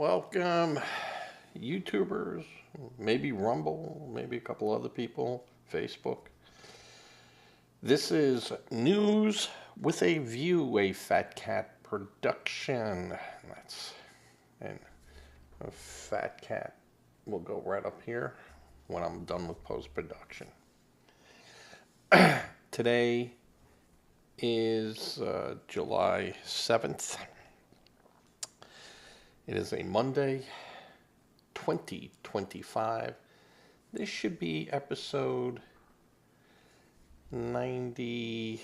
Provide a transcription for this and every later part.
Welcome, YouTubers, maybe Rumble, maybe a couple other people, Facebook. This is News with a View, a Fat Cat production. And a Fat Cat will go right up here when I'm done with post-production. Today is July 7th. It is a Monday, 2025. This should be episode 98.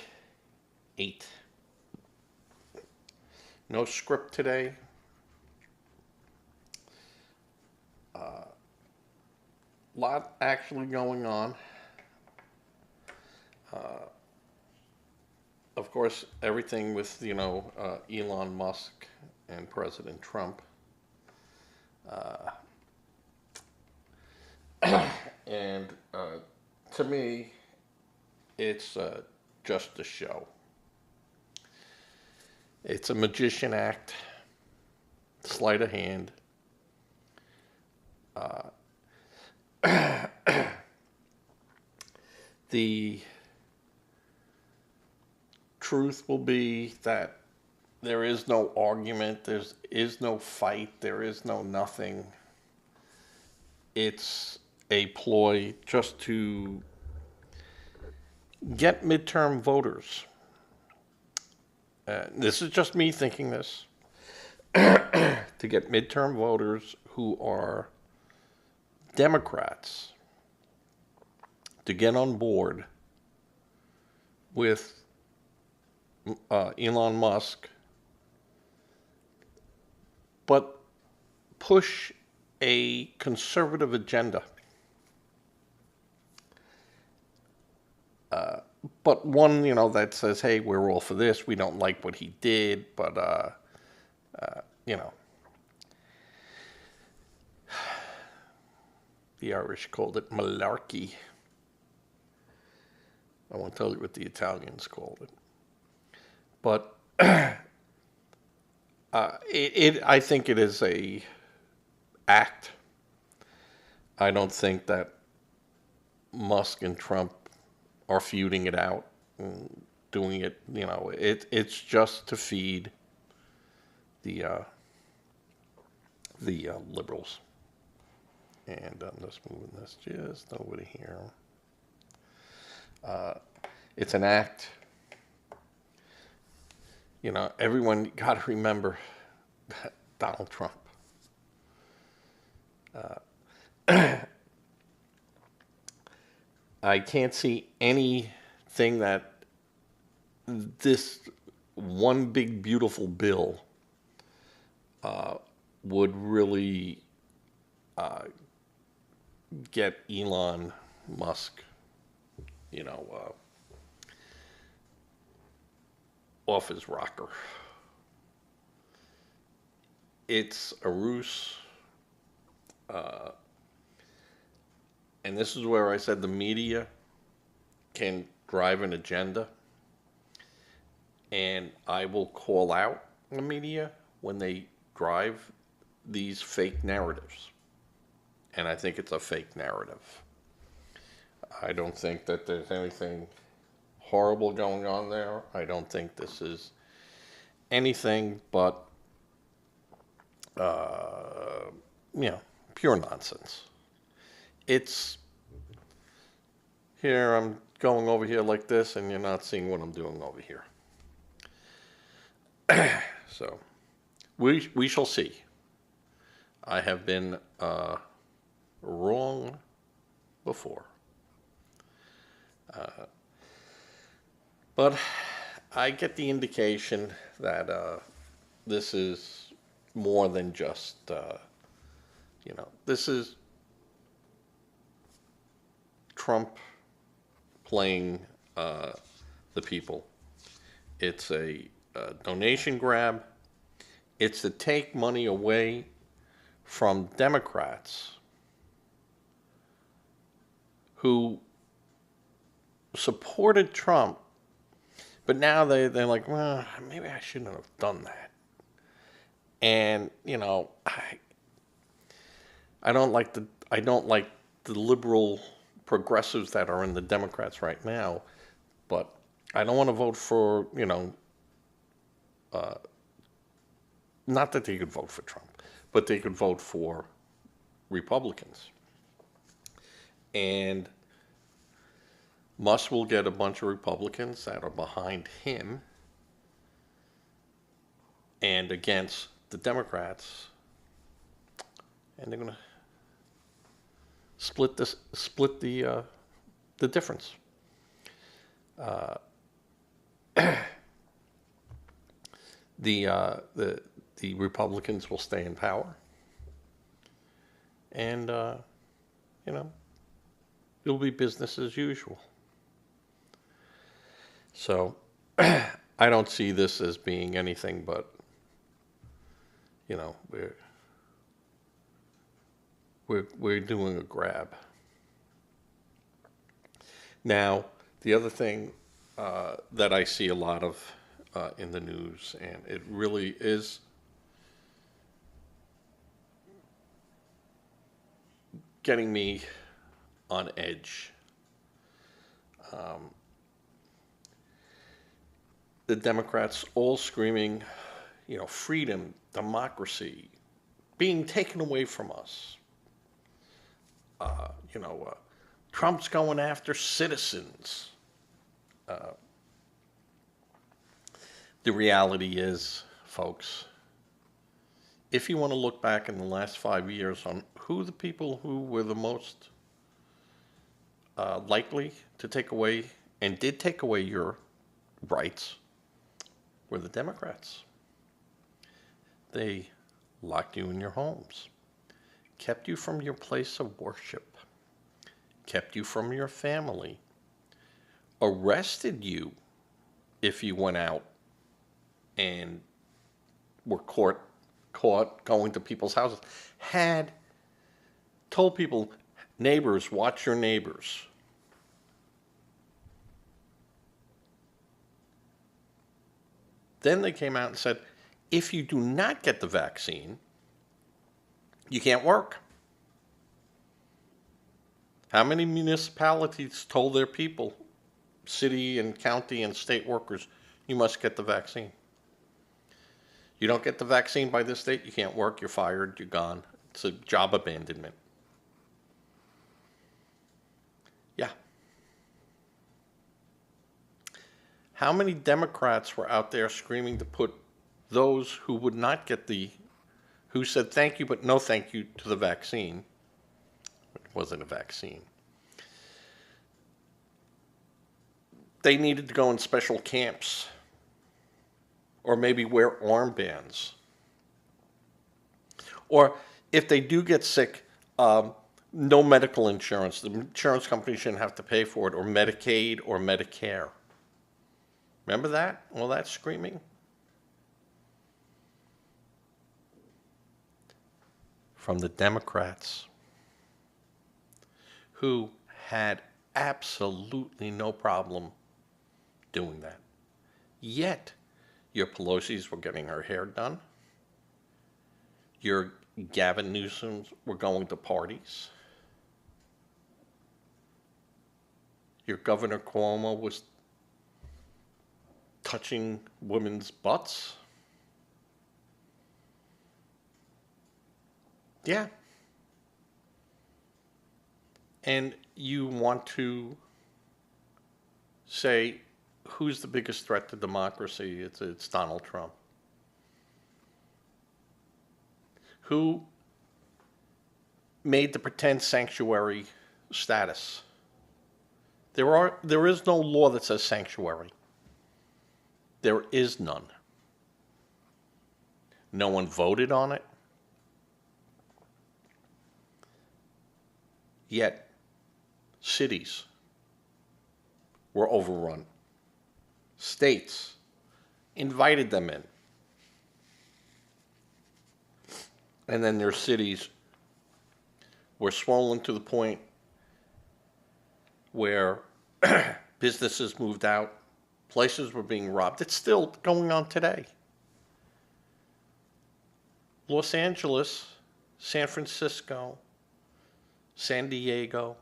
No script today. Lot actually going on. Of course, everything with, Elon Musk and President Trump. And to me, it's just a show. It's a magician act, sleight of hand. The truth will be that there is no argument, there is no fight, there is no nothing. It's a ploy just to get midterm voters. This is just me thinking this. To get midterm voters who are Democrats to get on board with Elon Musk, but push a conservative agenda. But one, that says, hey, we're all for this. We don't like what he did, but, the Irish called it malarkey. I won't tell you what the Italians called it. But I think it is a act. I don't think that Musk and Trump are feuding it out and doing it. It's just to feed the liberals. And I'm just moving this just over to here. It's an act. Everyone got to remember Donald Trump. I can't see anything that this one big beautiful bill would really get Elon Musk, off his rocker. It's a ruse. And this is where I said the media can drive an agenda. And I will call out the media when they drive these fake narratives. And I think it's a fake narrative. I don't think that there's anything horrible going on there. I don't think this is anything but, pure nonsense. It's here, I'm going over here like this, and you're not seeing what I'm doing over here. So, we shall see. I have been wrong before. But I get the indication that this is more than just, this is Trump playing the people. It's a donation grab. It's to take money away from Democrats who supported Trump, but now they're like, well, maybe I shouldn't have done that. And, I don't like the liberal progressives that are in the Democrats right now, but I don't want to vote for, not that they could vote for Trump, but they could vote for Republicans. And Musk will get a bunch of Republicans that are behind him and against the Democrats, and they're going to split the difference. The Republicans will stay in power, and it'll be business as usual. So I don't see this as being anything but, we're doing a grab. Now, the other thing that I see a lot of in the news, and it really is getting me on edge. The Democrats all screaming, freedom, democracy, being taken away from us. Trump's going after citizens. The reality is, folks, if you want to look back in the last 5 years on who the people who were the most likely to take away and did take away your rights, were the Democrats. They locked you in your homes, kept you from your place of worship, kept you from your family, arrested you if you went out and were caught going to people's houses, had told people, neighbors, watch your neighbors. Then they came out and said, if you do not get the vaccine, you can't work. How many municipalities told their people, city and county and state workers, you must get the vaccine? You don't get the vaccine by this date, you can't work, you're fired, you're gone. It's a job abandonment. Yeah. How many Democrats were out there screaming to put those who would not get who said thank you but no thank you to the vaccine? It wasn't a vaccine. They needed to go in special camps or maybe wear armbands. Or if they do get sick, no medical insurance. The insurance company shouldn't have to pay for it, or Medicaid or Medicare. Remember that? All that screaming? From the Democrats, who had absolutely no problem doing that. Yet, your Pelosi's were getting her hair done. Your Gavin Newsoms were going to parties. Your Governor Cuomo was touching women's butts. Yeah. And you want to say, who's the biggest threat to democracy? It's Donald Trump. Who made the pretend sanctuary status? There is no law that says sanctuary. There is none. No one voted on it. Yet, cities were overrun. States invited them in. And then their cities were swollen to the point where businesses moved out, places were being robbed. It's still going on today. Los Angeles, San Francisco, San Diego.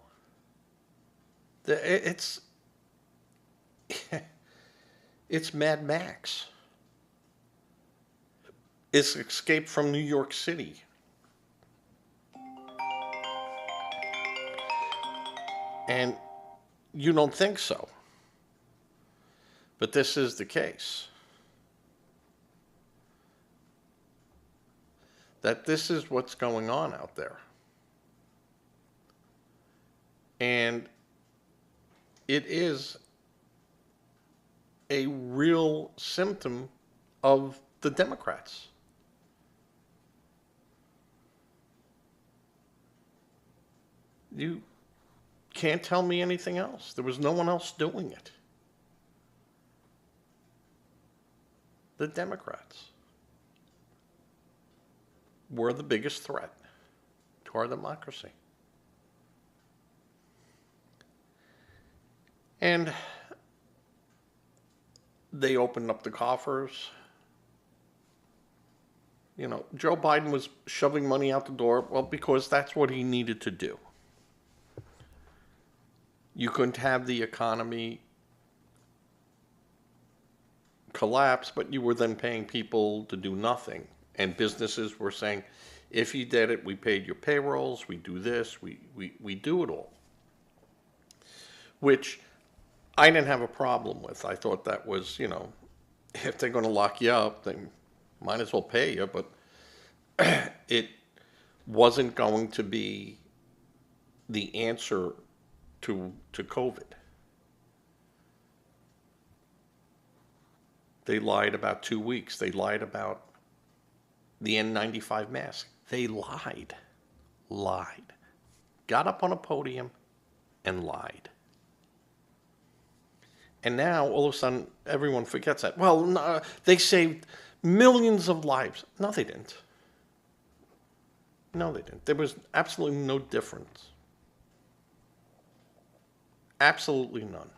It's it's Mad Max. It's Escape from New York City. And you don't think so. But this is the case. That this is what's going on out there. And it is a real symptom of the Democrats. You can't tell me anything else. There was no one else doing it. The Democrats were the biggest threat to our democracy. And they opened up the coffers. You know, Joe Biden was shoving money out the door, well, because that's what he needed to do. You couldn't have the economy collapse, but you were then paying people to do nothing. And businesses were saying, if you did it, we paid your payrolls, we do this, we do it all. Which I didn't have a problem with. I thought that was, you know, if they're going to lock you up, they might as well pay you. But it wasn't going to be the answer to COVID. They lied about 2 weeks. They lied about the N95 mask. They lied. Got up on a podium and lied. And now, all of a sudden, everyone forgets that. Well, no, they saved millions of lives. No, they didn't. No, they didn't. There was absolutely no difference. Absolutely none.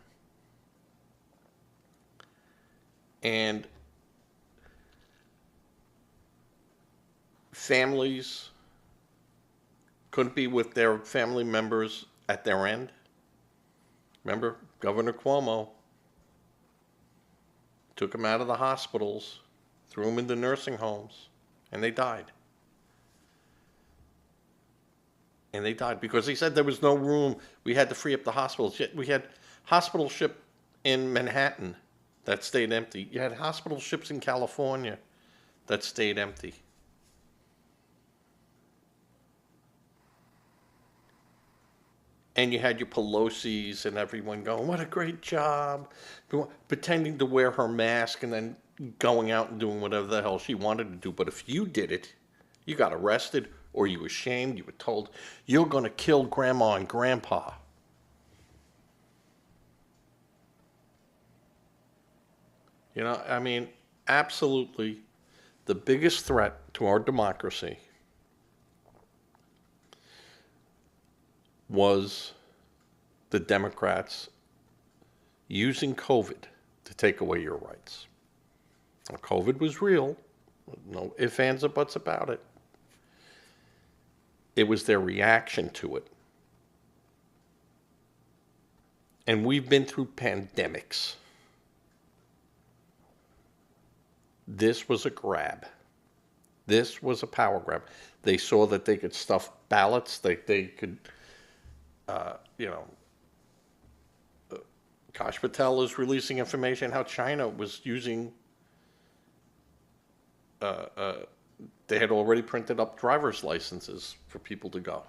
And families couldn't be with their family members at their end. Remember, Governor Cuomo took them out of the hospitals, threw them into nursing homes, and they died. And they died because he said there was no room. We had to free up the hospitals. We had hospital ship in Manhattan that stayed empty. You had hospital ships in California that stayed empty. And you had your Pelosi's and everyone going, what a great job, pretending to wear her mask and then going out and doing whatever the hell she wanted to do. But if you did it, you got arrested or you were shamed. You were told, you're going to kill grandma and grandpa. You know, I mean, absolutely the biggest threat to our democracy was the Democrats using COVID to take away your rights. Now, COVID was real. No ifs, ands, or buts about it. It was their reaction to it. And we've been through pandemics. This was a grab. This was a power grab. They saw that they could stuff ballots. They could, Kash Patel is releasing information how China was using, they had already printed up driver's licenses for people to go.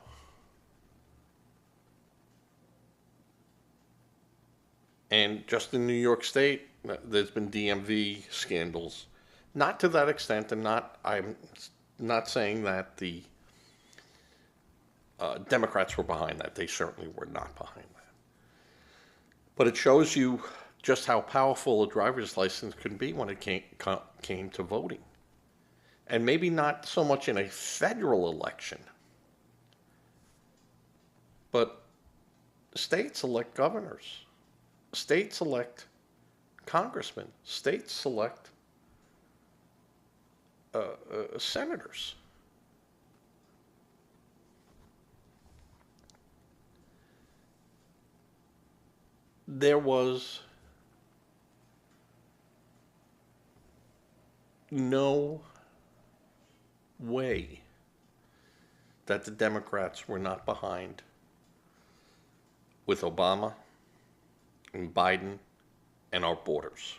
And just in New York State, there's been DMV scandals. Not to that extent, and I'm not saying that the Democrats were behind that. They certainly were not behind that. But it shows you just how powerful a driver's license can be when it came to voting. And maybe not so much in a federal election, but states elect governors. States elect congressmen. States select senators. there was no way that the Democrats were not behind with Obama and Biden and our borders.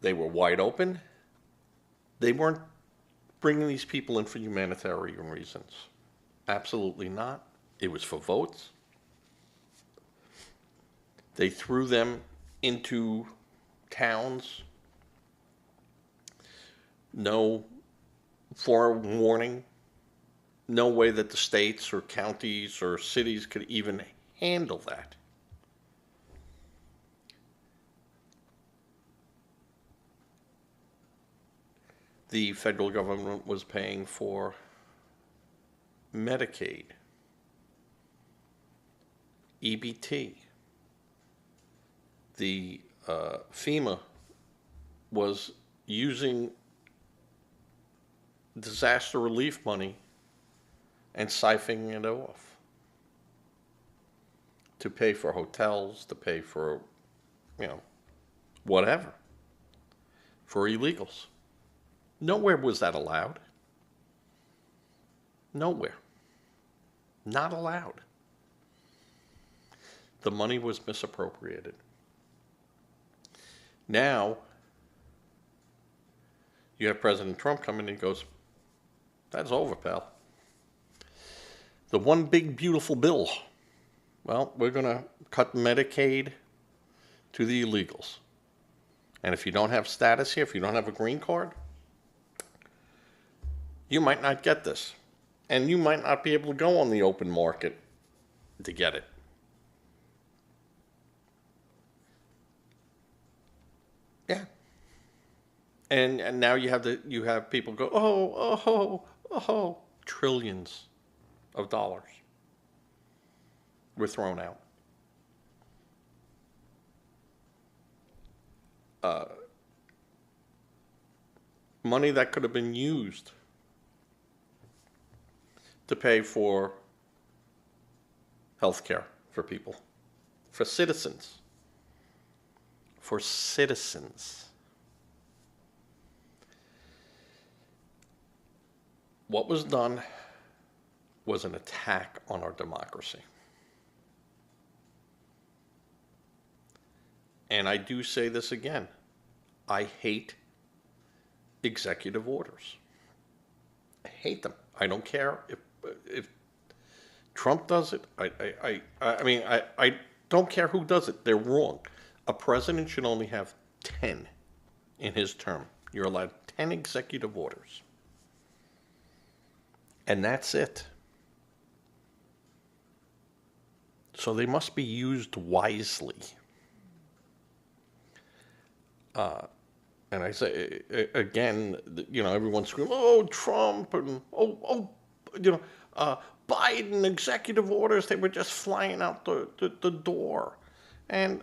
They were wide open. They weren't bringing these people in for humanitarian reasons. Absolutely not. It was for votes. They threw them into towns. No forewarning. No way that the states or counties or cities could even handle that. The federal government was paying for Medicaid, EBT. The FEMA was using disaster relief money and siphoning it off to pay for hotels, to pay for, whatever, for illegals. Nowhere was that allowed. Nowhere. Not allowed. The money was misappropriated. Now, you have President Trump come in and he goes, that's over, pal. The one big beautiful bill. Well, we're going to cut Medicaid to the illegals. And if you don't have status here, if you don't have a green card, you might not get this. And you might not be able to go on the open market to get it. Yeah. And now you have people go, trillions of dollars were thrown out. Money that could have been used to pay for health care for people, for citizens. For citizens. What was done was an attack on our democracy. And I do say this again. I hate executive orders. I hate them. I don't care if Trump does it. I don't care who does it. They're wrong. A president should only have 10 in his term. You're allowed 10 executive orders. And that's it. So they must be used wisely. And I say, again, everyone's screaming, oh, Trump, and Biden executive orders, they were just flying out the door. And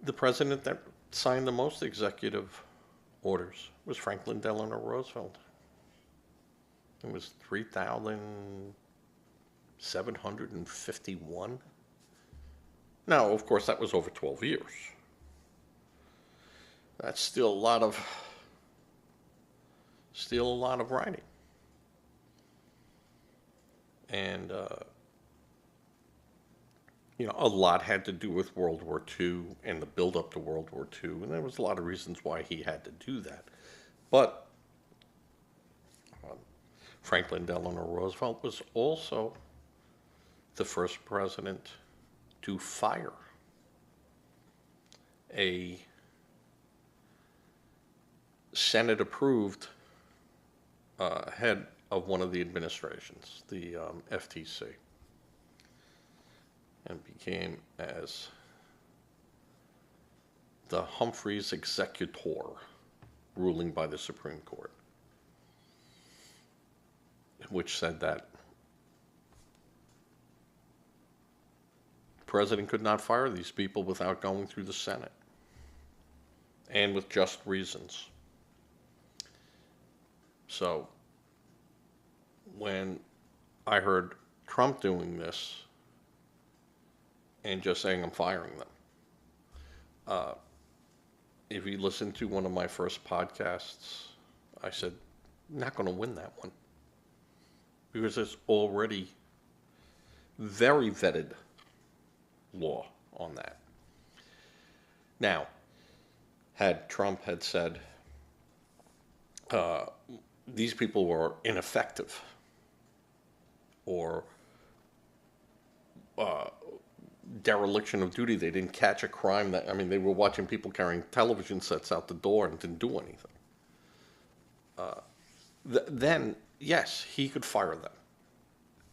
the president that signed the most executive orders was Franklin Delano Roosevelt. It was 3,751. Now, of course, that was over 12 years. That's still a lot of writing. And, a lot had to do with World War II and the build-up to World War II, and there was a lot of reasons why he had to do that. But Franklin Delano Roosevelt was also the first president to fire a Senate-approved head of one of the administrations, the FTC, and became as the Humphreys executor, ruling by the Supreme Court, which said that the president could not fire these people without going through the Senate, and with just reasons. So when I heard Trump doing this and just saying I'm firing them. If you listen to one of my first podcasts, I said, not going to win that one. Because there's already very vetted law on that. Now, had Trump had said these people were ineffective or dereliction of duty, they didn't catch a crime that, I mean, they were watching people carrying television sets out the door and didn't do anything. Then, yes, he could fire them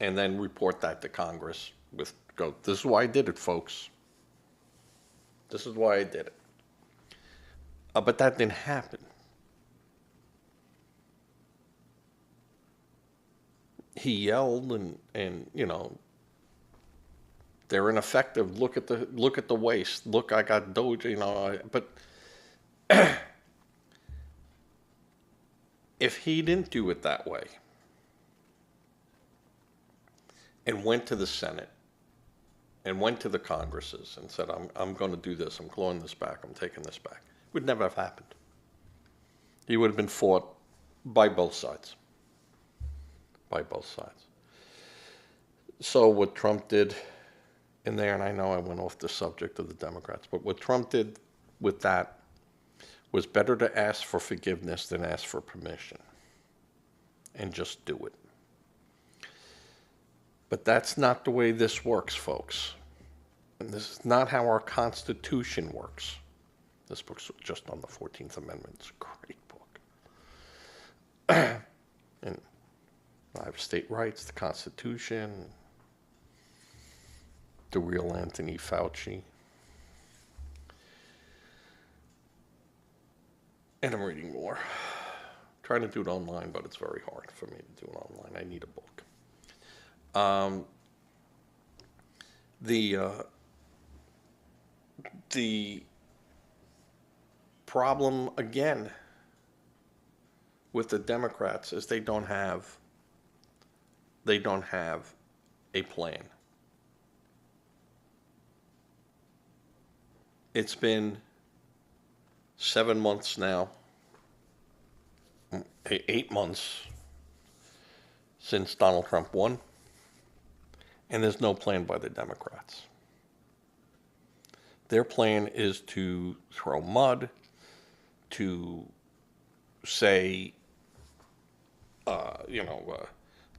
and then report that to Congress go, this is why I did it, folks. This is why I did it. But that didn't happen. He yelled and they're ineffective. Look at the waste. Look, I got Doge, but if he didn't do it that way and went to the Senate and went to the Congresses and said, I'm going to do this, I'm clawing this back, I'm taking this back, it would never have happened. He would have been fought by both sides. By both sides. So what Trump did in there, and I know I went off the subject of the Democrats, but what Trump did with that was better to ask for forgiveness than ask for permission. And just do it. But that's not the way this works, folks. And this is not how our Constitution works. This book's just on the 14th Amendment. It's a great book. And I have state rights, the Constitution, the real Anthony Fauci. And I'm reading more. Trying to do it online, but it's very hard for me to do it online. I need a book. The problem, again, with the Democrats is they don't have a plan. It's been 7 months now, 8 months since Donald Trump won, and there's no plan by the Democrats. Their plan is to throw mud, to say,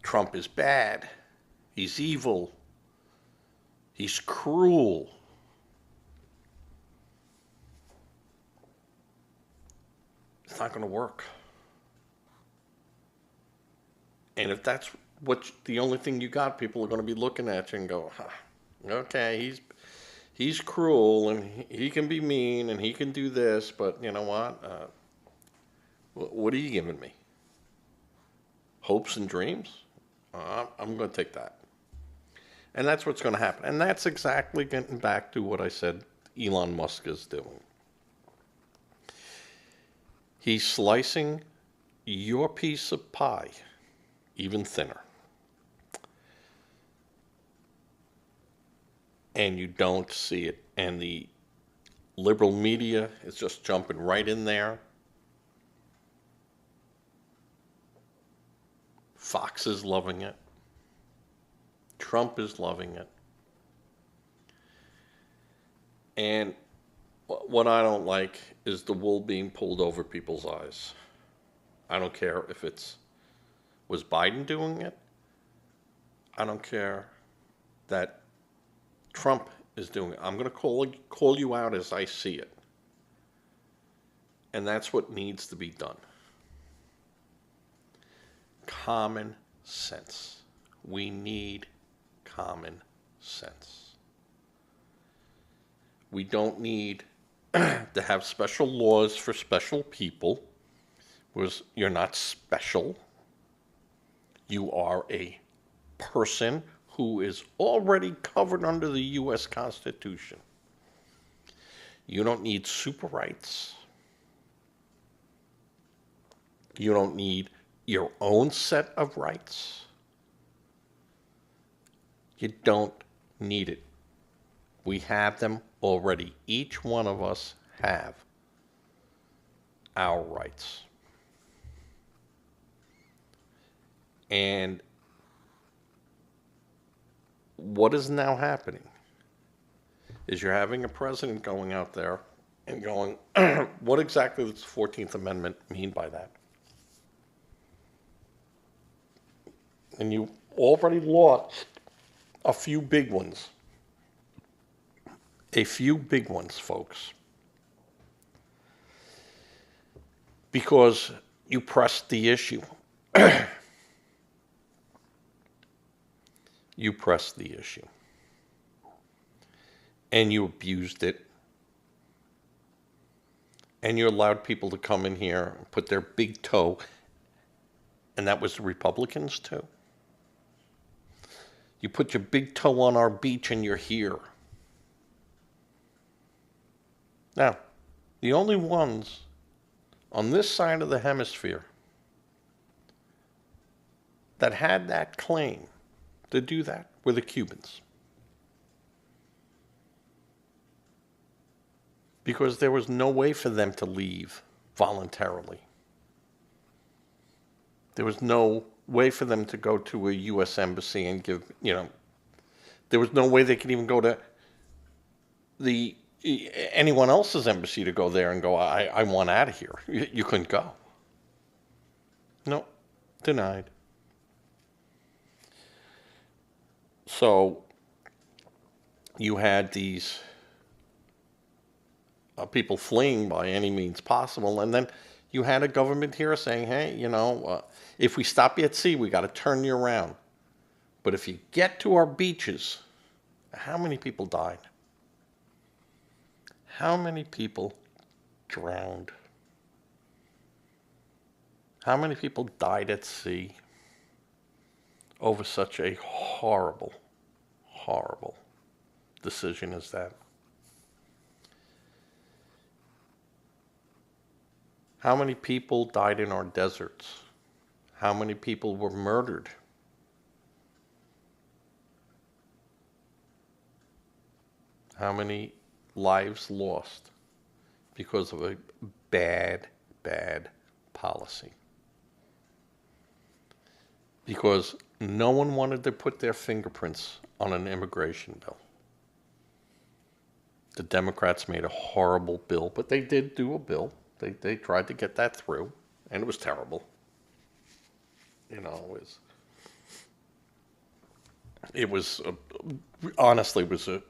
Trump is bad, he's evil, he's cruel. It's not going to work. And if that's the only thing you got, people are going to be looking at you and go, okay, he's cruel and he can be mean and he can do this, but you know what? What are you giving me? Hopes and dreams? I'm going to take that. And that's what's going to happen. And that's exactly getting back to what I said Elon Musk is doing. He's slicing your piece of pie even thinner. And you don't see it. And the liberal media is just jumping right in there. Fox is loving it. Trump is loving it. And what I don't like is the wool being pulled over people's eyes. I don't care if was Biden doing it. I don't care that Trump is doing it. I'm going to call you out as I see it. And that's what needs to be done. Common sense. We need common sense. We don't need to have special laws for special people, because you're not special. You are a person who is already covered under the U.S. Constitution. You don't need super rights. You don't need your own set of rights. You don't need it. We have them already. Each one of us have our rights. And what is now happening is you're having a president going out there and going, what exactly does the 14th Amendment mean by that? And you already lost a few big ones. A few big ones, folks. Because you pressed the issue. You pressed the issue. And you abused it. And you allowed people to come in here and put their big toe. And that was the Republicans too. You put your big toe on our beach and you're here. Now, the only ones on this side of the hemisphere that had that claim to do that were the Cubans. Because there was no way for them to leave voluntarily. There was no way for them to go to a U.S. embassy and give, there was no way they could even go to anyone else's embassy to go there and go, I want out of here. You couldn't go. No, denied. So you had these people fleeing by any means possible, and then you had a government here saying, hey, if we stop you at sea, we got to turn you around. But if you get to our beaches, how many people died? How many people drowned? How many people died at sea over such a horrible, horrible decision as that? How many people died in our deserts? How many people were murdered? How many lives lost because of a bad, bad policy? Because no one wanted to put their fingerprints on an immigration bill. The Democrats made a horrible bill, but they did do a bill. They tried to get that through, and it was terrible. Honestly, it was a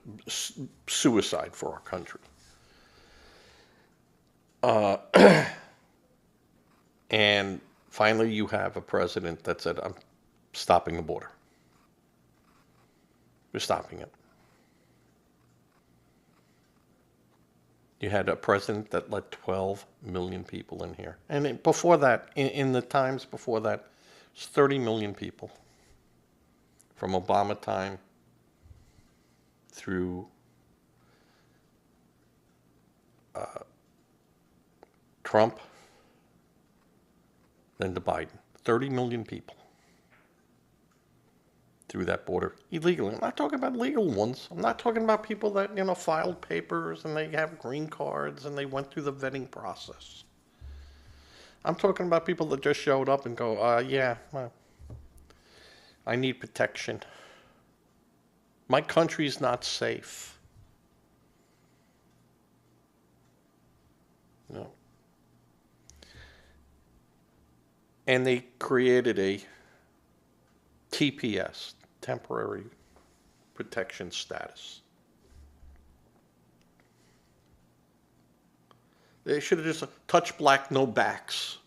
suicide for our country. And finally, you have a president that said, I'm stopping the border. We're stopping it. You had a president that let 12 million people in here. And before that, in the times before that, it was 30 million people. From Obama time through Trump, then to Biden. 30 million people through that border illegally. I'm not talking about legal ones. I'm not talking about people that, filed papers and they have green cards and they went through the vetting process. I'm talking about people that just showed up and go, I need protection. My country's not safe. No. And they created a TPS, temporary protection status. They should have just touch black, no backs.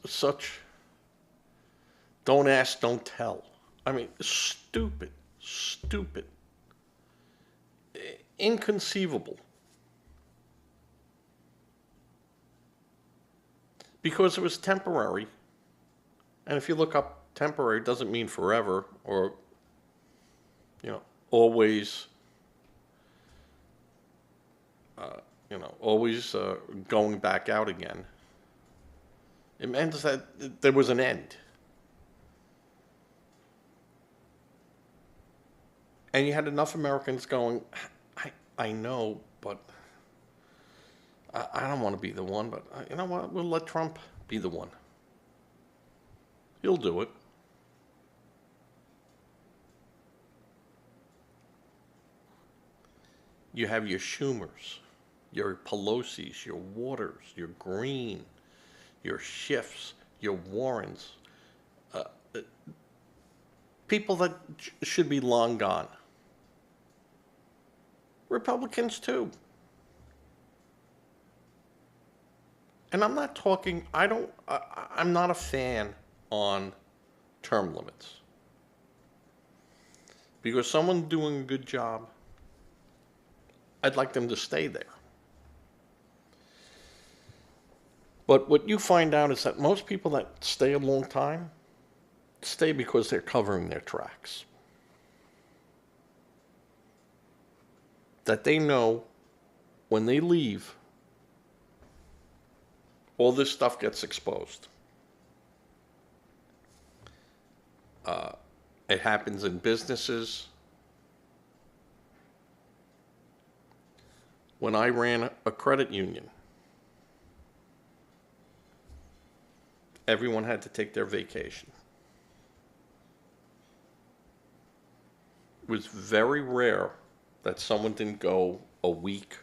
Such don't ask, don't tell. I mean, stupid, inconceivable. Because it was temporary. And if you look up temporary, it doesn't mean forever or, always, always going back out again. It meant that there was an end. And you had enough Americans going, I know, but I don't want to be the one, but you know what? We'll let Trump be the one. He'll do it. You have your Schumers, your Pelosi's, your Waters, your Green, your Schiffs, your Warrens, people that should be long gone. Republicans too. And I'm not talking, I'm not a fan on term limits. Because someone doing a good job, I'd like them to stay there. But what you find out is that most people that stay a long time stay because they're covering their tracks. That they know when they leave, all this stuff gets exposed. It happens in businesses. When I ran a credit union, everyone had to take their vacation. It was very rare that someone didn't go a week,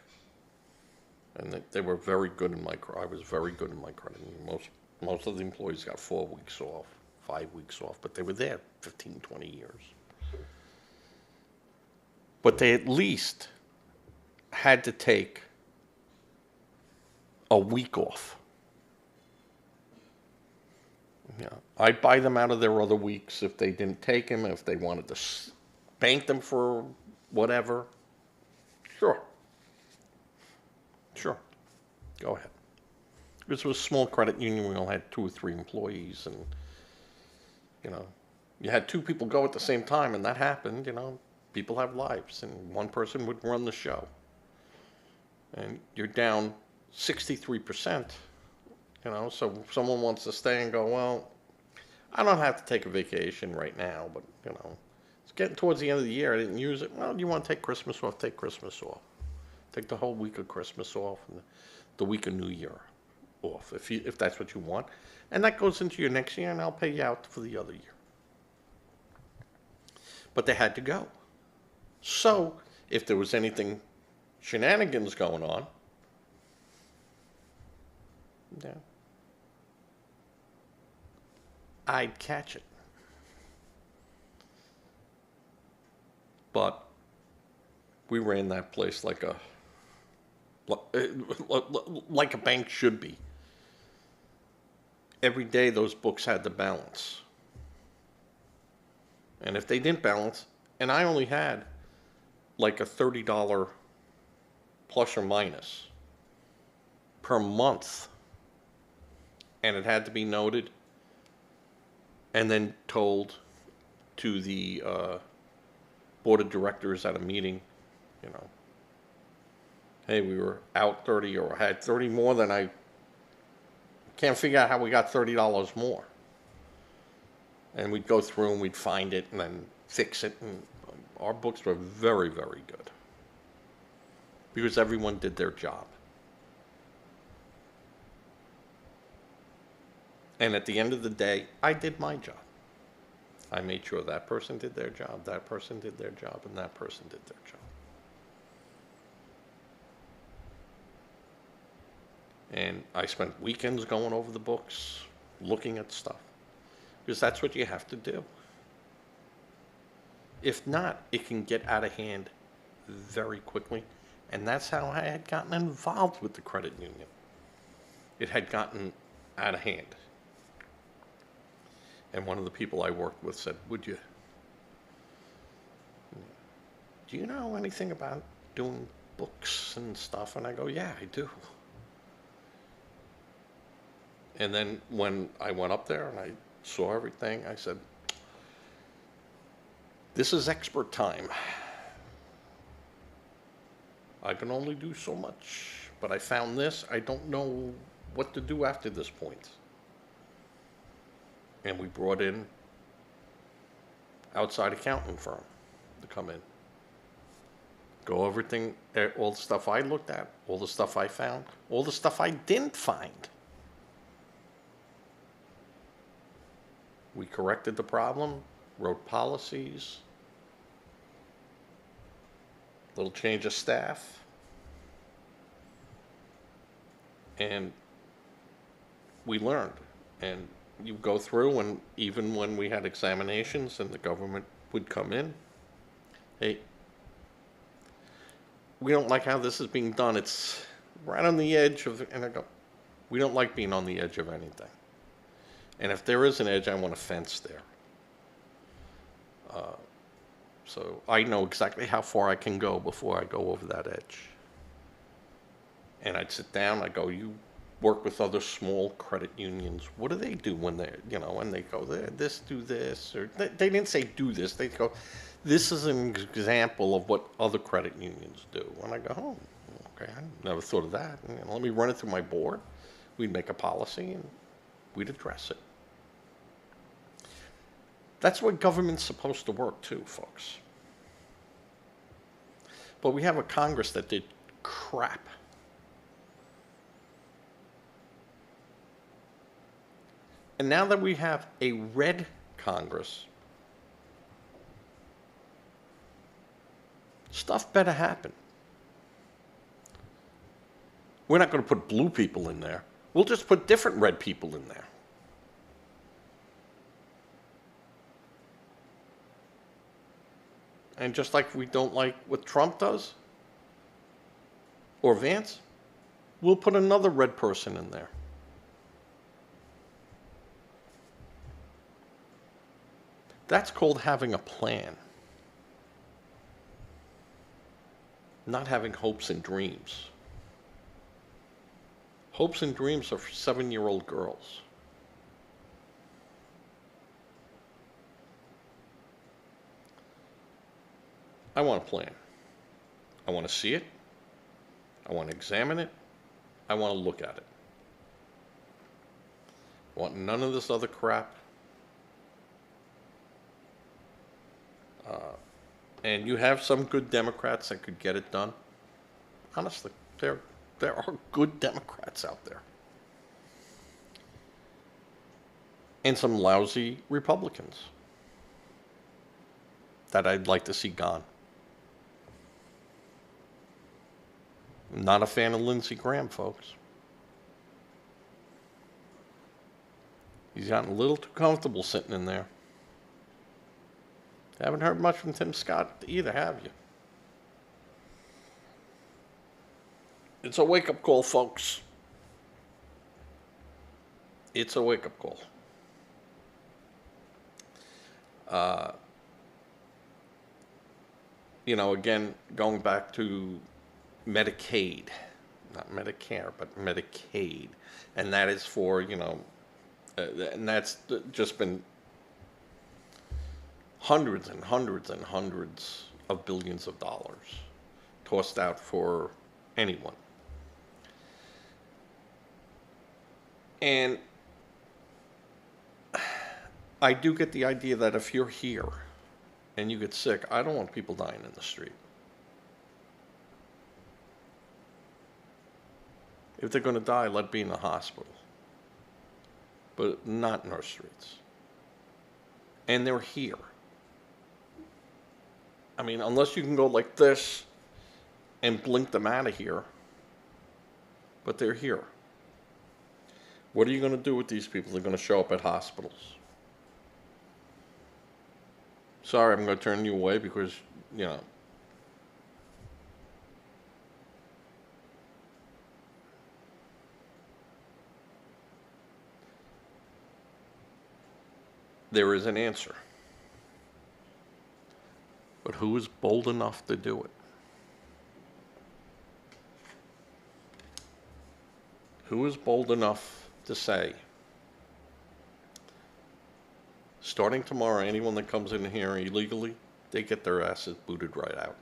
and they were very good in I was very good in my credit union. Most of the employees got 4 weeks off, 5 weeks off, but they were there 15, 20 years. But they at least had to take a week off. Yeah, I'd buy them out of their other weeks if they didn't take them, if they wanted to bank them for whatever. Sure. Go ahead. This was a small credit union. We only had 2 or 3 employees, and you had 2 people go at the same time, and that happened. People have lives, and one person would run the show, and you're down 63%. So if someone wants to stay and go, well, I don't have to take a vacation right now, but it's getting towards the end of the year. I didn't use it. Well, you want to take Christmas off? Take Christmas off. Take the whole week of Christmas off, and the week of New Year off, if that's what you want. And that goes into your next year, and I'll pay you out for the other year. But they had to go. So if there was anything shenanigans going on, yeah, I'd catch it. But we ran that place like a bank should be. Every day those books had to balance. And if they didn't balance, and I only had like a $30 plus or minus per month, and it had to be noted and then told to the board of directors at a meeting, hey, we were out 30 or had 30 more than I can't figure out how we got $30 more. And we'd go through and we'd find it and then fix it. And our books were very, very good because everyone did their job. And at the end of the day, I did my job. I made sure that person did their job, that person did their job, and that person did their job. And I spent weekends going over the books, looking at stuff, because that's what you have to do. If not, it can get out of hand very quickly. And that's how I had gotten involved with the credit union. It had gotten out of hand. And one of the people I worked with said, do you know anything about doing books and stuff? And I go, yeah, I do. And then when I went up there and I saw everything, I said, this is expert time. I can only do so much, but I found this. I don't know what to do after this point. And we brought in outside accounting firm to come in. Go everything, all the stuff I looked at, all the stuff I found, all the stuff I didn't find. We corrected the problem, wrote policies, little change of staff, and we learned. And you go through, and even when we had examinations and the government would come in, hey, we don't like how this is being done. It's right on the edge of, and I go, we don't like being on the edge of anything. And if there is an edge, I want a fence there. So I know exactly how far I can go before I go over that edge. And I'd sit down, I go, you work with other small credit unions. What do they do when they're, when they go there, this, do this, or they didn't say do this. They go, this is an example of what other credit unions do. And I go, oh, okay, I never thought of that. Let me run it through my board. We'd make a policy and we'd address it. That's what government's supposed to work too, folks. But we have a Congress that did crap. And now that we have a red Congress, stuff better happen. We're not going to put blue people in there. We'll just put different red people in there. And just like we don't like what Trump does, or Vance, we'll put another red person in there. That's called having a plan. Not having hopes and dreams. Hopes and dreams are for 7-year-old girls. I want a plan. I want to see it. I want to examine it. I want to look at it. I want none of this other crap. And you have some good Democrats that could get it done. Honestly, there are good Democrats out there. And some lousy Republicans that I'd like to see gone. I'm not a fan of Lindsey Graham, folks. He's gotten a little too comfortable sitting in there. Haven't heard much from Tim Scott either, have you? It's a wake-up call, folks. It's a wake-up call. Again, going back to Medicaid, not Medicare, but Medicaid. And that is for, and that's just been hundreds and hundreds and hundreds of billions of dollars tossed out for anyone. And I do get the idea that if you're here and you get sick, I don't want people dying in the street. If they're going to die, let it be in the hospital. But not in our streets. And they're here. I mean, unless you can go like this and blink them out of here. But they're here. What are you going to do with these people? They're going to show up at hospitals. Sorry, I'm going to turn you away because, there is an answer. But who is bold enough to do it? Who is bold enough to say, starting tomorrow, anyone that comes in here illegally, they get their asses booted right out.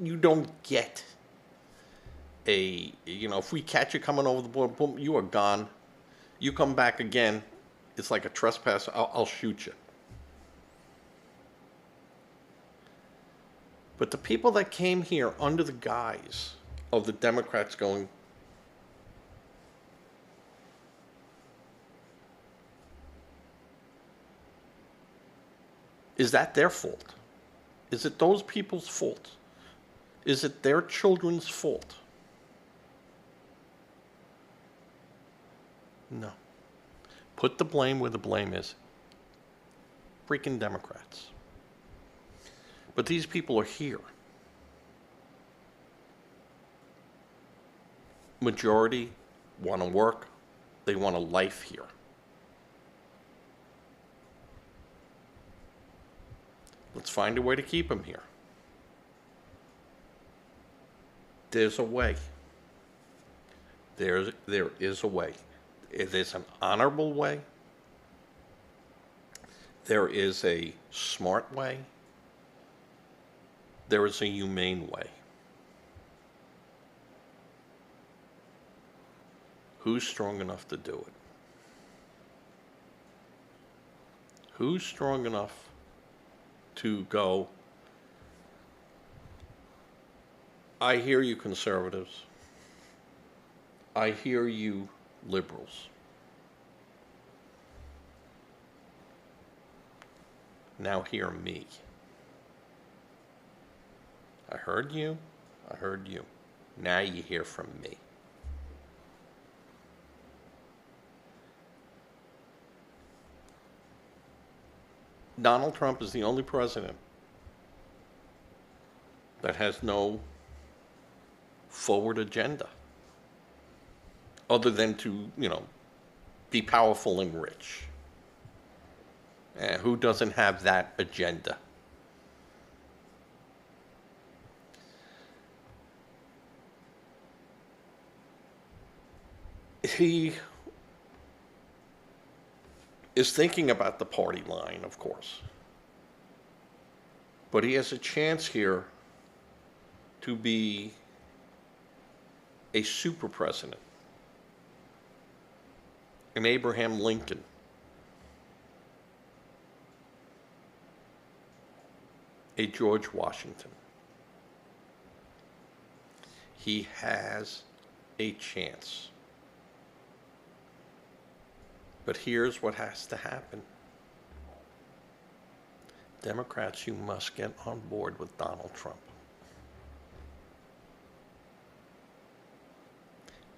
You don't get if we catch you coming over the border, boom, you are gone. You come back again, it's like a trespass. I'll shoot you. But the people that came here under the guise of the Democrats going, is that their fault? Is it those people's fault? Is it their children's fault? No. Put the blame where the blame is. Freaking Democrats. But these people are here. Majority want to work. They want a life here. Let's find a way to keep them here. There's a way. There is a way. There's an honorable way. There is a smart way. There is a humane way. Who's strong enough to do it? Who's strong enough to go, I hear you conservatives. I hear you liberals. Now hear me. I heard you. I heard you. Now you hear from me. Donald Trump is the only president that has no forward agenda other than to, be powerful and rich. Who doesn't have that agenda? He is thinking about the party line, of course. But he has a chance here to be a super president, an Abraham Lincoln, a George Washington. He has a chance. But here's what has to happen. Democrats, you must get on board with Donald Trump.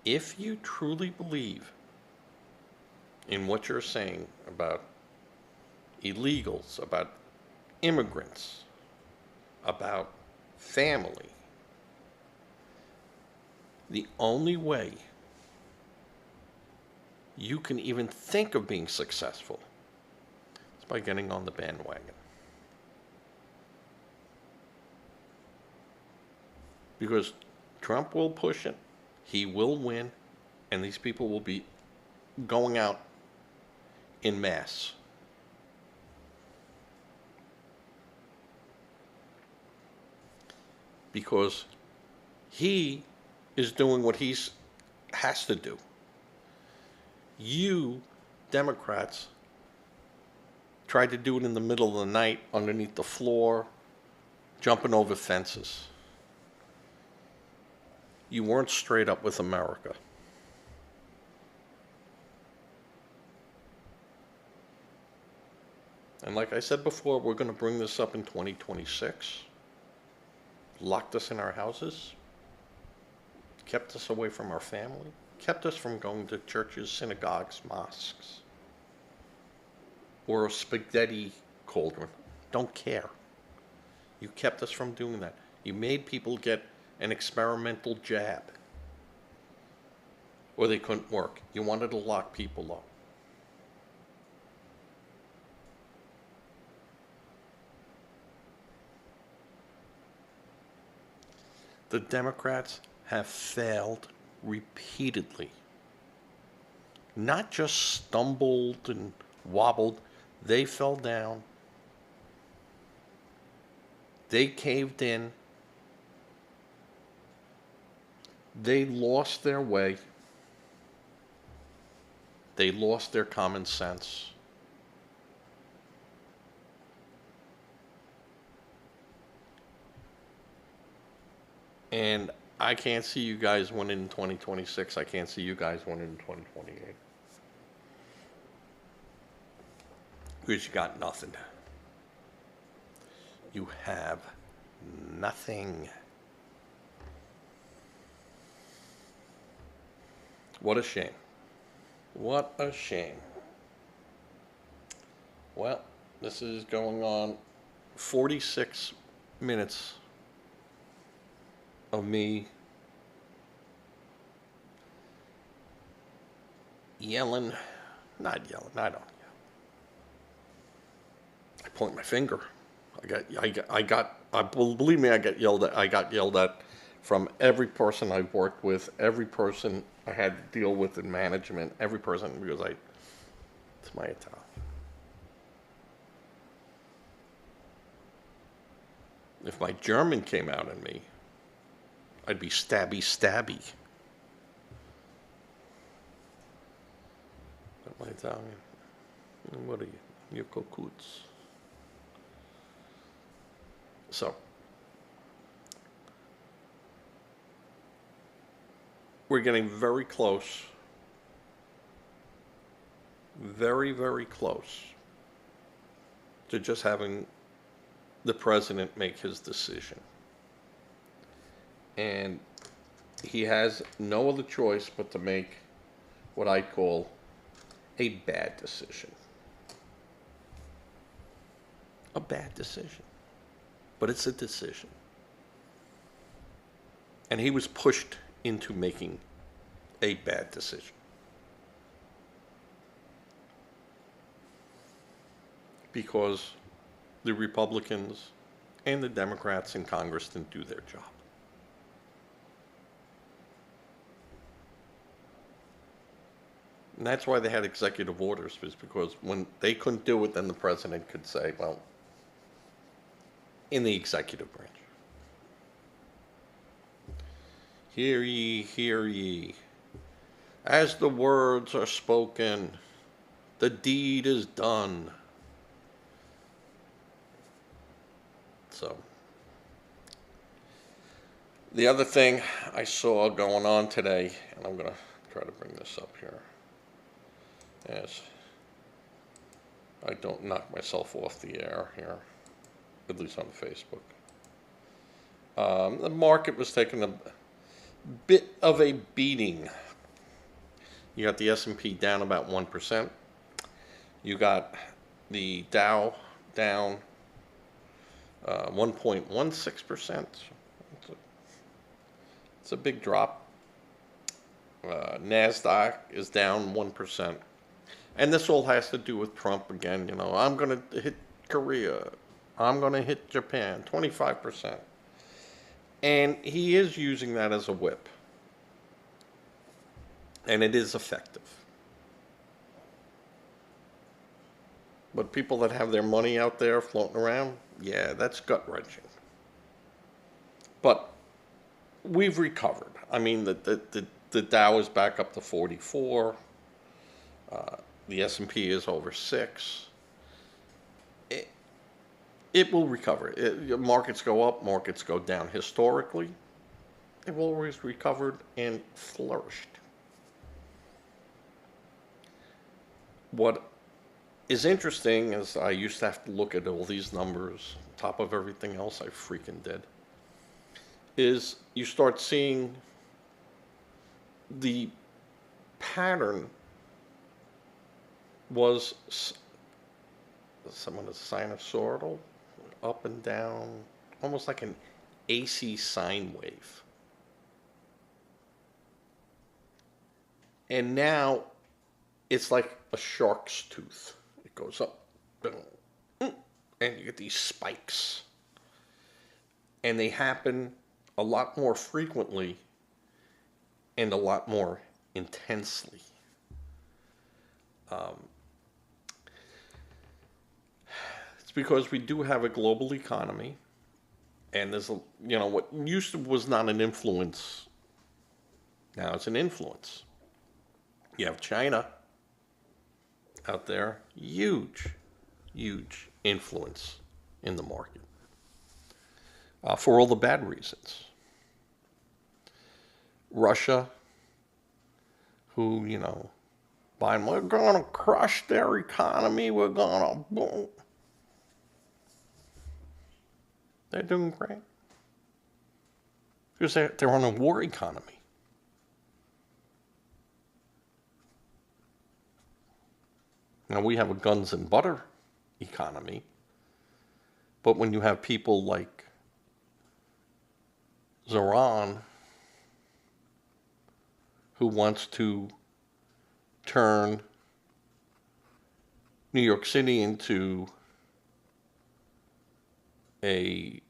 If you truly believe in what you're saying about illegals, about immigrants, about family, the only way you can even think of being successful is by getting on the bandwagon. Because Trump will push it, he will win, and these people will be going out in mass. Because he is doing what he has to do. You, Democrats, tried to do it in the middle of the night, underneath the floor, jumping over fences. You weren't straight up with America. And like I said before, we're going to bring this up in 2026. Locked us in our houses, kept us away from our family, kept us from going to churches, synagogues, mosques, or a spaghetti cauldron. Don't care. You kept us from doing that. You made people get an experimental jab, or they couldn't work. You wanted to lock people up. The Democrats have failed repeatedly. Not just stumbled and wobbled, they fell down. They caved in. They lost their way. They lost their common sense. And I can't see you guys winning in 2026. I can't see you guys winning in 2028. Because you got nothing. You have nothing. What a shame. What a shame. Well, this is going on 46 minutes of me yelling. Not yelling, I don't yell. I point my finger. Believe me, I got yelled at from every person I've worked with, every person I had to deal with in management, every person, because it's my Italian. If my German came out in me, I'd be stabby, stabby. But my Italian, what are you? You're cocuts. So, we're getting very close, very, very close to just having the president make his decision. And he has no other choice but to make what I call a bad decision. A bad decision. But it's a decision. And he was pushed into making a bad decision. Because the Republicans and the Democrats in Congress didn't do their job. And that's why they had executive orders, was because when they couldn't do it, then the president could say, well, in the executive branch, hear ye, hear ye. As the words are spoken, the deed is done. So, the other thing I saw going on today, and I'm going to try to bring this up here, as I don't knock myself off the air here, at least on Facebook. The market was taking a bit of a beating. You got the S&P down about 1%. You got the Dow down 1.16%. It's a big drop. NASDAQ is down 1%. And this all has to do with Trump again. You know, I'm going to hit Korea. I'm going to hit Japan, 25%. And he is using that as a whip. And it is effective. But people that have their money out there floating around, yeah, that's gut-wrenching. But we've recovered. I mean, the Dow is back up to 44. The S&P is over 6. It will recover. Markets go up, markets go down. Historically, they've always recovered and flourished. What is interesting is I used to have to look at all these numbers, on top of everything else I freaking did, is you start seeing the pattern was some of the sinusoidal, up and down, almost like an AC sine wave. And now it's like a shark's tooth. It goes up, and you get these spikes. And they happen a lot more frequently and a lot more intensely. It's because we do have a global economy, and there's a, you know, what used to was not an influence, now it's an influence. You have China out there, huge, huge influence in the market for all the bad reasons. Russia, who, Biden, we're going to crush their economy, we're going to boom. They're doing great. Because they're on a war economy. Now, we have a guns and butter economy, but when you have people like Zoran, who wants to turn New York City into a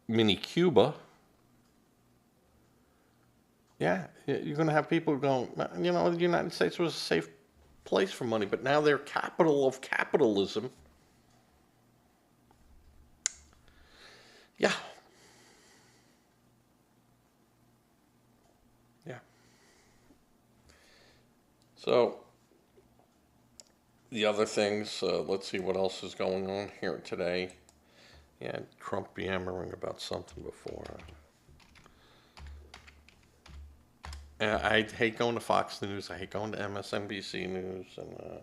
mini Cuba, yeah, you're going to have people going, the United States was a safe place for money, but now they're capital of capitalism. Yeah. Yeah. So, the other things, let's see what else is going on here today. Yeah, Trump yammering about something before. I hate going to Fox News. I hate going to MSNBC News, and all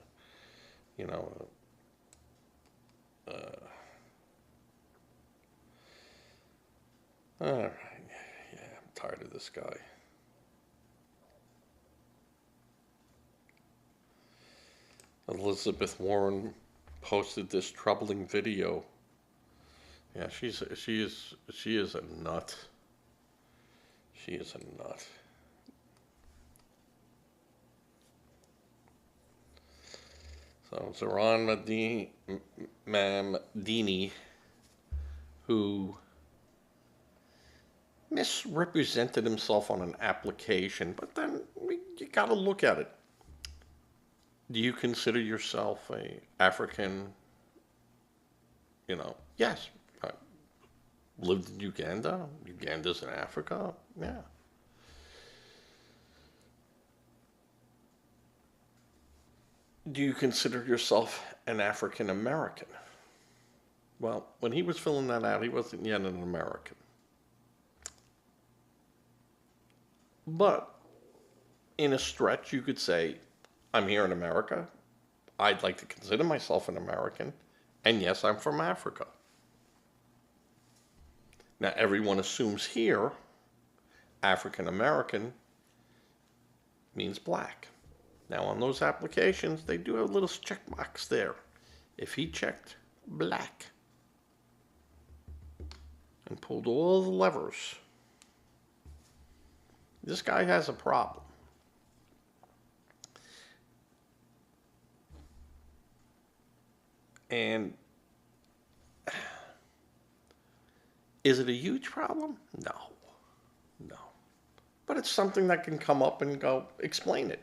right, yeah, I'm tired of this guy. Elizabeth Warren posted this troubling video. Yeah, she is a nut. She is a nut. So Zoran Mamdini, who misrepresented himself on an application, but then you got to look at it. Do you consider yourself a African? Yes. I lived in Uganda. Uganda's in Africa. Yeah. Do you consider yourself an African American? Well, when he was filling that out, he wasn't yet an American. But in a stretch, you could say, I'm here in America. I'd like to consider myself an American. And yes, I'm from Africa. Now, everyone assumes here African American means black. Now, on those applications, they do have a little check box there. If he checked black and pulled all the levers, this guy has a problem. And is it a huge problem? No. But it's something that can come up and go, explain it.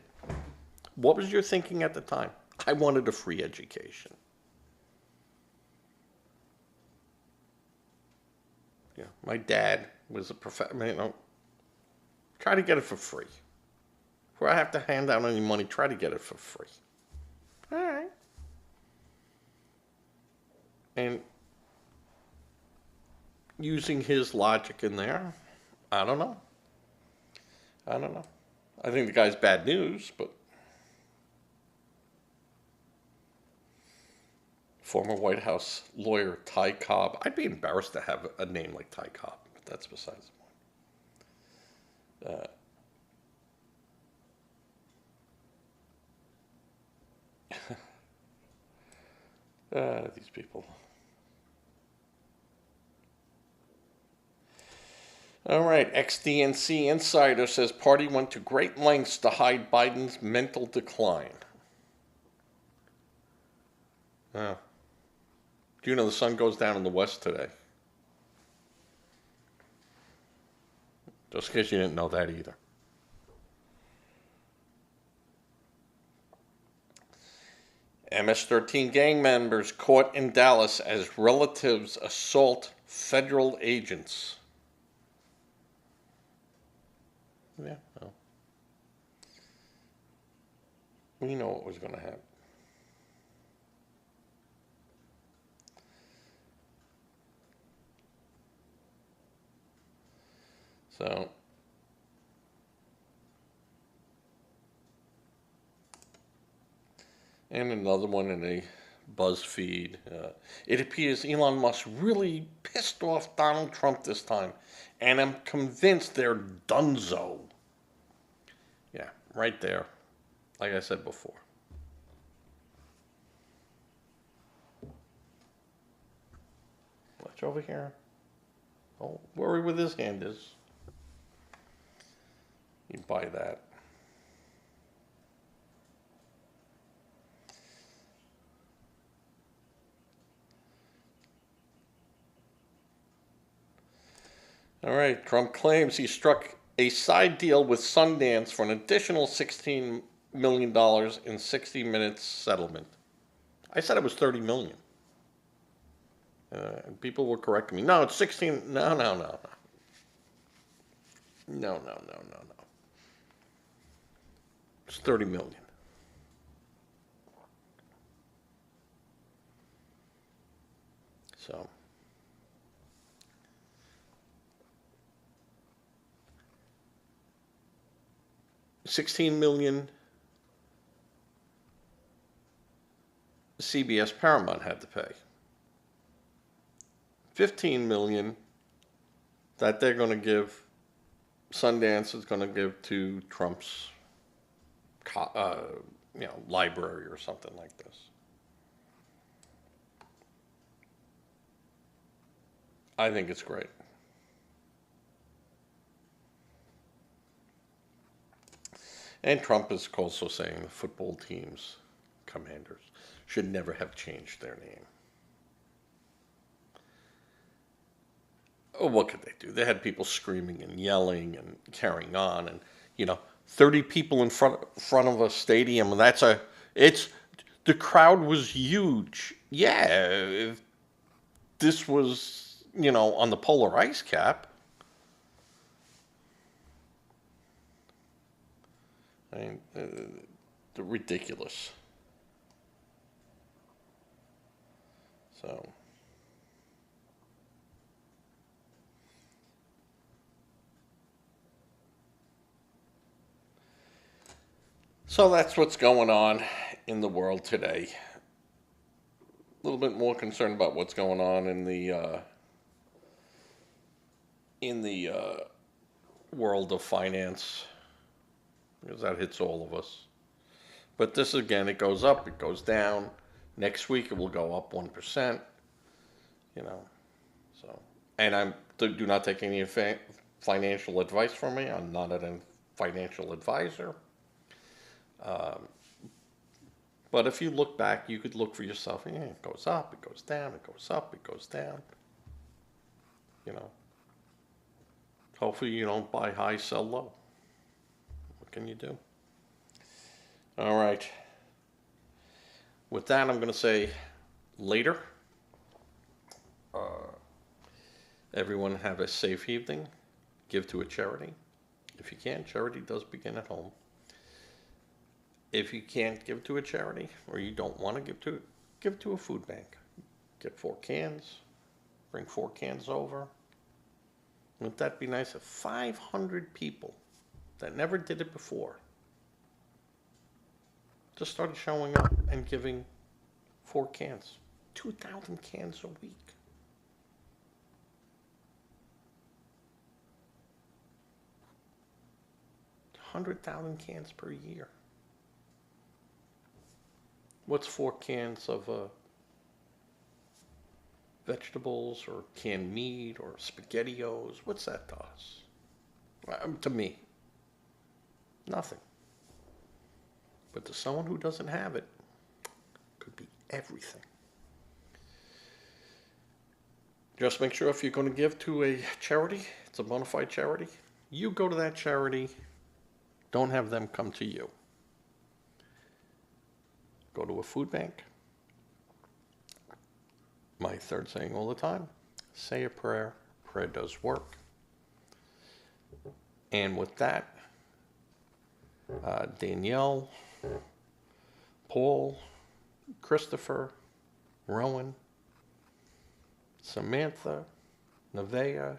What was your thinking at the time? I wanted a free education. Yeah, my dad was a professor. Try to get it for free. Before I have to hand out any money, try to get it for free. All right. And using his logic in there, I don't know. I think the guy's bad news, but former White House lawyer Ty Cobb. I'd be embarrassed to have a name like Ty Cobb, but that's besides the point. These people. All right, ex-DNC insider says party went to great lengths to hide Biden's mental decline. Do you know the sun goes down in the west today? Just in case you didn't know that either. MS-13 gang members caught in Dallas as relatives assault federal agents. Yeah, well, we know what was going to happen. So, and another one in a BuzzFeed. It appears Elon Musk really pissed off Donald Trump this time, and I'm convinced they're donezo. Yeah, right there. Like I said before. Watch over here. Don't worry where his hand is. You buy that. All right, Trump claims he struck a side deal with Sundance for an additional $16 million in 60 minutes settlement. I said it was 30 million. People were correcting me. No, it's 16. No, no, no, no. No, no, no, no, no. It's 30 million. So, $16 million CBS Paramount had to pay. $15 million that they're going to give, Sundance is going to give to Trump's, library or something like this. I think it's great. And Trump is also saying the football teams, Commanders, should never have changed their name. Oh, what could they do? They had people screaming and yelling and carrying on, and 30 people in front of a stadium. And the crowd was huge. Yeah, if this was on the polar ice cap. I mean, they're ridiculous. So that's what's going on in the world today. A little bit more concerned about what's going on in the world of finance, because that hits all of us. But this again, it goes up, it goes down. Next week it will go up 1%. So, and do not take any financial advice from me. I'm not a financial advisor. But if you look back, you could look for yourself. Yeah, it goes up, it goes down, it goes up, it goes down. Hopefully you don't buy high, sell low. What can you do? All right. With that, I'm going to say later. Everyone have a safe evening. Give to a charity. If you can, charity does begin at home. If you can't give to a charity, or you don't want to give to a food bank. Get 4 cans. Bring 4 cans over. Wouldn't that be nice if 500 people that never did it before just started showing up and giving 4 cans? 2,000 cans a week. 100,000 cans per year. What's 4 cans of vegetables or canned meat or SpaghettiOs? What's that to us? To me, nothing. But to someone who doesn't have it, could be everything. Just make sure if you're going to give to a charity, it's a bona fide charity, you go to that charity. Don't have them come to you. Go to a food bank. My third saying all the time, say a prayer. Prayer does work. And with that, Danielle, Paul, Christopher, Rowan, Samantha, Nevaeh,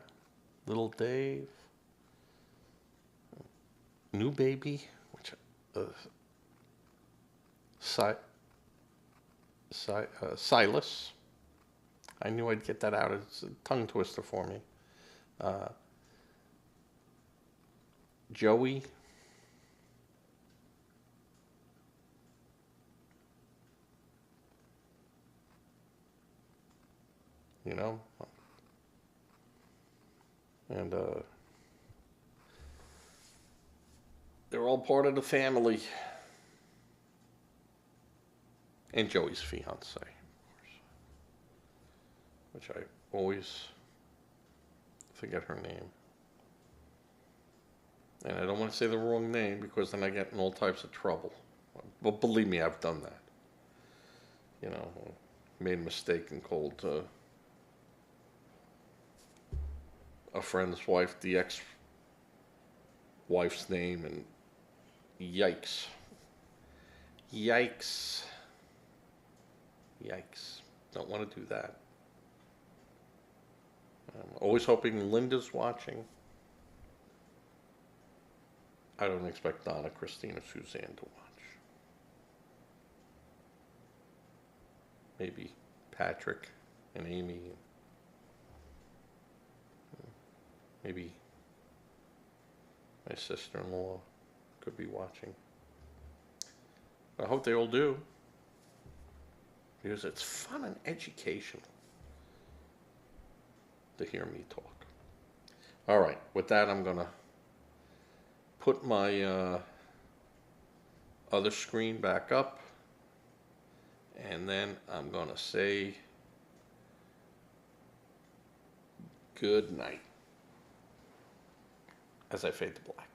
Little Dave, new baby, which si- Silas. I knew I'd get that out. It's a tongue twister for me. Uh, Joey. You know, and they're all part of the family. And Joey's fiance, which I always forget her name. And I don't want to say the wrong name because then I get in all types of trouble. But believe me, I've done that. You know, made a mistake and called a friend's wife the ex-wife's name, and yikes. Yikes. Yikes. Don't want to do that. I'm always hoping Linda's watching. I don't expect Donna, Christina, Suzanne to watch. Maybe Patrick and Amy. Maybe my sister-in-law could be watching. I hope they all do, because it's fun and educational to hear me talk. All right, with that, I'm going to put my other screen back up, and then I'm going to say good night as I fade to black.